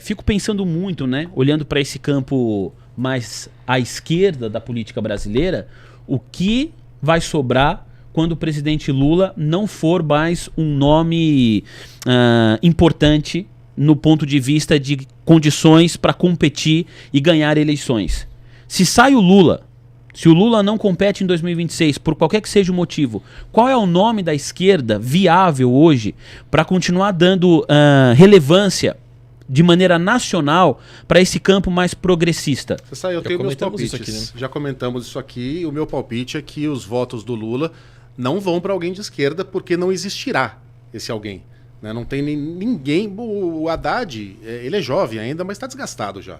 Fico pensando muito, né, olhando para esse campo mais à esquerda da política brasileira, o que vai sobrar quando o presidente Lula não for mais um nome importante no ponto de vista de condições para competir e ganhar eleições. Se sai o Lula, se o Lula não compete em 2026, por qualquer que seja o motivo, qual é o nome da esquerda viável hoje para continuar dando relevância de maneira nacional para esse campo mais progressista? Você sabe, eu tenho meus palpites. Aqui, né? Já comentamos isso aqui. O meu palpite é que os votos do Lula não vão para alguém de esquerda, porque não existirá esse alguém. Né? Não tem ninguém. O Haddad, ele é jovem ainda, mas está desgastado já.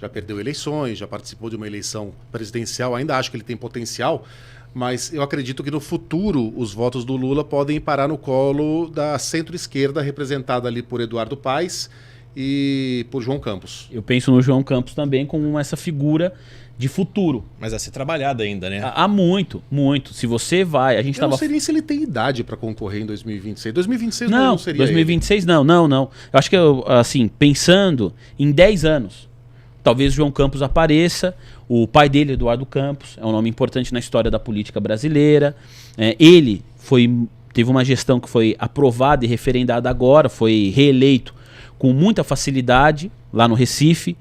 Já perdeu eleições, já participou de uma eleição presidencial. Ainda acho que ele tem potencial, mas eu acredito que no futuro os votos do Lula podem parar no colo da centro-esquerda, representada ali por Eduardo Paes e por João Campos. Eu penso no João Campos também como essa figura de futuro. Mas a ser trabalhada ainda, né? Há muito, muito. Se você vai... A gente não sei nem se ele tem idade para concorrer em 2026. 2026 não seria 2026 ele. Não. Eu acho que, assim, pensando em 10 anos, talvez o João Campos apareça. O pai dele, Eduardo Campos, é um nome importante na história da política brasileira. Ele teve uma gestão que foi aprovada e referendada agora, foi reeleito com muita facilidade lá no Recife.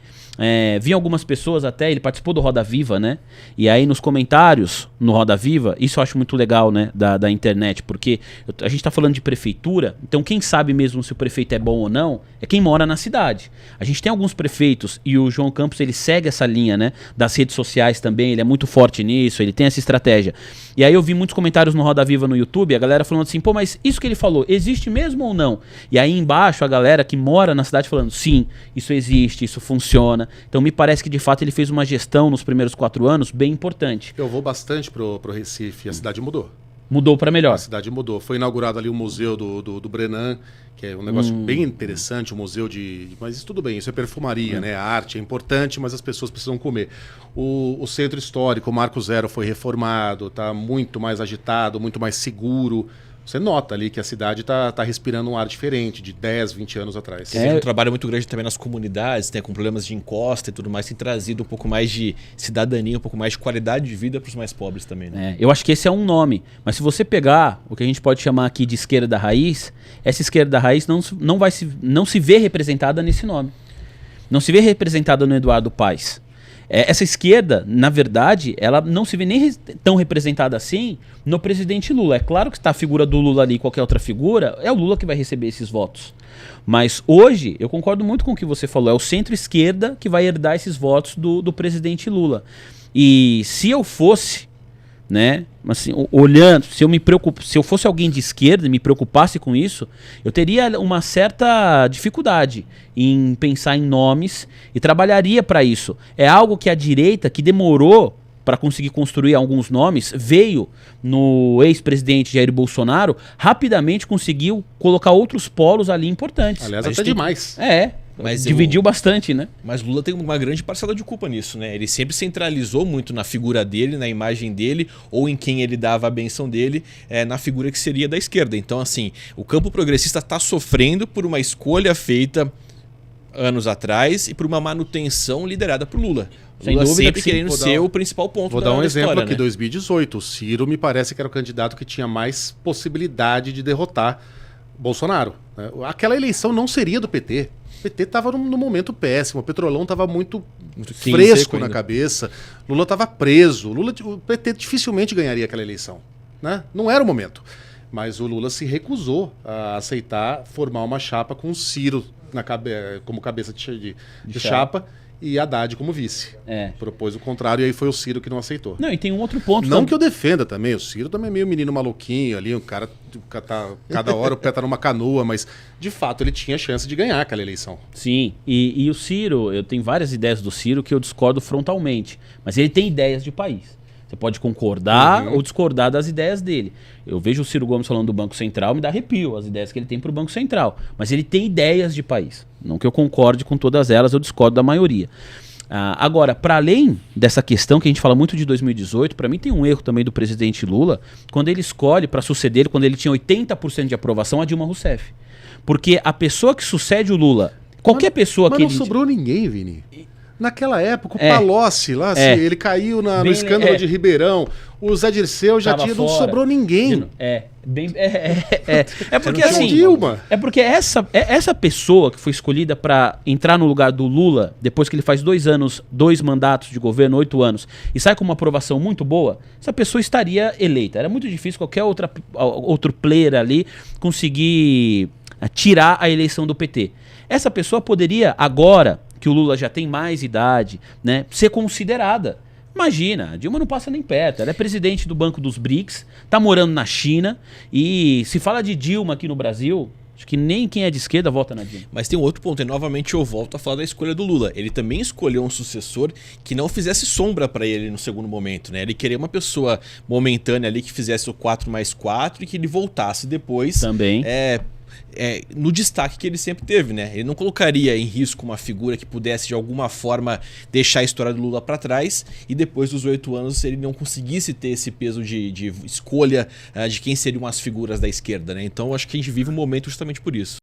Vi algumas pessoas até, ele participou do Roda Viva, né? E aí nos comentários no Roda Viva, isso eu acho muito legal, né? Da internet, porque a gente tá falando de prefeitura, então quem sabe mesmo se o prefeito é bom ou não, é quem mora na cidade. A gente tem alguns prefeitos, e o João Campos, ele segue essa linha, né? Das redes sociais também, ele é muito forte nisso, ele tem essa estratégia. E aí eu vi muitos comentários no Roda Viva no YouTube, a galera falando assim, pô, mas isso que ele falou, existe mesmo ou não? E aí embaixo a galera que mora na cidade falando, sim, isso existe, isso funciona. Então me parece que de fato ele fez uma gestão nos primeiros 4 anos bem importante. Eu vou bastante pro Recife, a cidade mudou. Mudou para melhor. A cidade mudou. Foi inaugurado ali o museu do Brenan, que é um negócio bem interessante, um museu mas isso tudo bem, isso é perfumaria, né? A arte é importante, mas as pessoas precisam comer. O centro histórico, o Marco Zero, foi reformado, está muito mais agitado, muito mais seguro. Você nota ali que a cidade tá respirando um ar diferente de 10, 20 anos atrás. Tem um trabalho muito grande também nas comunidades, com problemas de encosta e tudo mais, tem trazido um pouco mais de cidadania, um pouco mais de qualidade de vida para os mais pobres também. Né? Eu acho que esse é um nome, mas se você pegar o que a gente pode chamar aqui de esquerda raiz, essa esquerda raiz não se vê representada nesse nome. Não se vê representada no Eduardo Paes. Essa esquerda, na verdade, ela não se vê nem tão representada assim no presidente Lula. É claro que está a figura do Lula ali, qualquer outra figura, é o Lula que vai receber esses votos. Mas hoje, eu concordo muito com o que você falou, é o centro-esquerda que vai herdar esses votos do presidente Lula. E se eu fosse, né, assim, olhando, se eu fosse alguém de esquerda e me preocupasse com isso, eu teria uma certa dificuldade em pensar em nomes e trabalharia para isso. É algo que a direita, que demorou para conseguir construir alguns nomes, veio no ex-presidente Jair Bolsonaro, rapidamente conseguiu colocar outros polos ali importantes. Aliás, até demais. Mas dividiu bastante, né? Mas Lula tem uma grande parcela de culpa nisso, né? Ele sempre centralizou muito na figura dele, na imagem dele, ou em quem ele dava a benção dele, na figura que seria da esquerda. Então, assim, o campo progressista está sofrendo por uma escolha feita anos atrás e por uma manutenção liderada por Lula. Sem Lula dúvida sempre querendo ser o principal ponto Vou dar um exemplo história, aqui, né? 2018. O Ciro me parece que era o candidato que tinha mais possibilidade de derrotar Bolsonaro. Né? Aquela eleição não seria do PT. O PT estava num momento péssimo, o Petrolão estava muito fresco na cabeça, Lula estava preso, o PT dificilmente ganharia aquela eleição. Né? Não era o momento. Mas o Lula se recusou a aceitar formar uma chapa com o Ciro como cabeça de chapa e Haddad como vice. Propôs o contrário e aí foi o Ciro que não aceitou. Não, e tem um outro ponto. Não que eu defenda também, o Ciro também é meio menino maluquinho ali, o cara tá, cada hora o pé tá numa canoa, mas de fato ele tinha chance de ganhar aquela eleição. Sim, e o Ciro, eu tenho várias ideias do Ciro que eu discordo frontalmente, mas ele tem ideias de país. Você pode concordar ou discordar das ideias dele. Eu vejo o Ciro Gomes falando do Banco Central, me dá arrepio as ideias que ele tem para o Banco Central. Mas ele tem ideias de país. Não que eu concorde com todas elas, eu discordo da maioria. Agora, para além dessa questão que a gente fala muito de 2018, para mim tem um erro também do presidente Lula, quando ele escolhe para suceder ele, quando ele tinha 80% de aprovação, a Dilma Rousseff. Porque a pessoa que sucede o Lula Qualquer pessoa mas que não sobrou ninguém, Vini. Naquela época, o Palocci lá, ele caiu no Bem, escândalo de Ribeirão. O Zé Dirceu já Tava tinha, não fora. sobrou ninguém. É porque tinha assim. Dilma. É porque essa pessoa que foi escolhida para entrar no lugar do Lula, depois que ele faz 2 anos, 2 mandatos de governo, 8 anos, e sai com uma aprovação muito boa, essa pessoa estaria eleita. Era muito difícil qualquer outro player ali conseguir tirar a eleição do PT. Essa pessoa poderia, agora que o Lula já tem mais idade, né, ser considerada. Imagina, a Dilma não passa nem perto. Ela é presidente do Banco dos BRICS, tá morando na China, e se fala de Dilma aqui no Brasil, acho que nem quem é de esquerda vota na Dilma. Mas tem um outro ponto, e novamente eu volto a falar da escolha do Lula. Ele também escolheu um sucessor que não fizesse sombra para ele no segundo momento, né? Ele queria uma pessoa momentânea ali que fizesse o 4+4 e que ele voltasse depois. Também. No destaque que ele sempre teve, né? Ele não colocaria em risco uma figura que pudesse de alguma forma deixar a história do Lula para trás e depois dos 8 anos ele não conseguisse ter esse peso de escolha de quem seriam as figuras da esquerda, né? Então acho que a gente vive um momento justamente por isso.